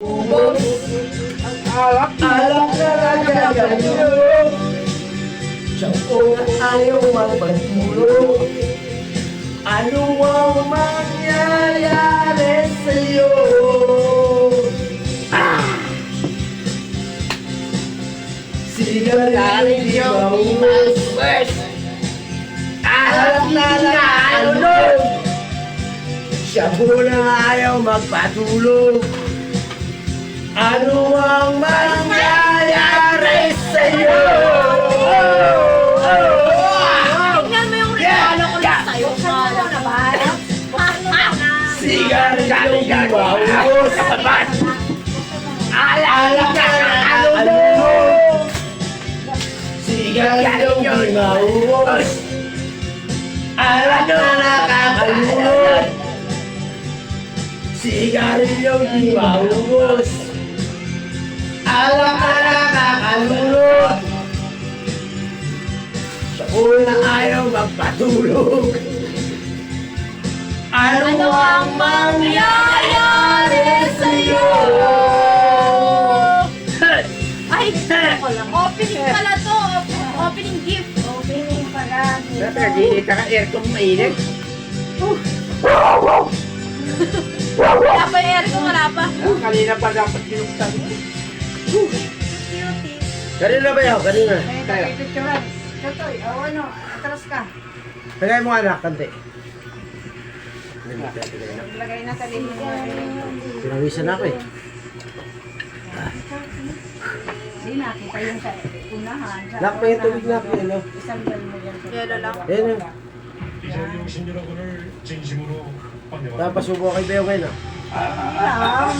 Ubos ang alak-alak na nagaganyo. Siyang unang ayaw magpatulog. Ano ang mangyayari sa'yo? Sigarilyo mas alak na naalunod. Siya unang ayaw magpatulog. Ano ang mangyayari sa'yo? Tingnan mo yung regalo ko lang sa'yo. Ano na ba? Sigarilyo maubos. Alak na naalunod. Sigarilyo maubos. Alak na nakakalunod. Sigarilyo maubos. Alak na nakakalunod. Sa una ayaw magpatulog. Ano ang mangyayari sa'yo? Ay, ko lang. Opening pala to. Opening gift. Opening pala. Nagigita ka aircon mainit. Wala pa yung air ko, wala pa. Kanina pa dapat binuksan. Cutie. Kanina ba yun? Kanina. Kaya picturean. Totoy, ano, atras ka. Tagay mo anak, kante. Lagay na sa lihin mo. Pinawisan ako eh. Hindi na, kita yung sa unahan. Lock pa yung tubig na ako, ano? Isang dal mo yan. Yelo lang. Ayan yun. 이 자리에 오신 여러분을 진심으로 환영합니다. Napasubo kay Beo ngayon ah. Lang.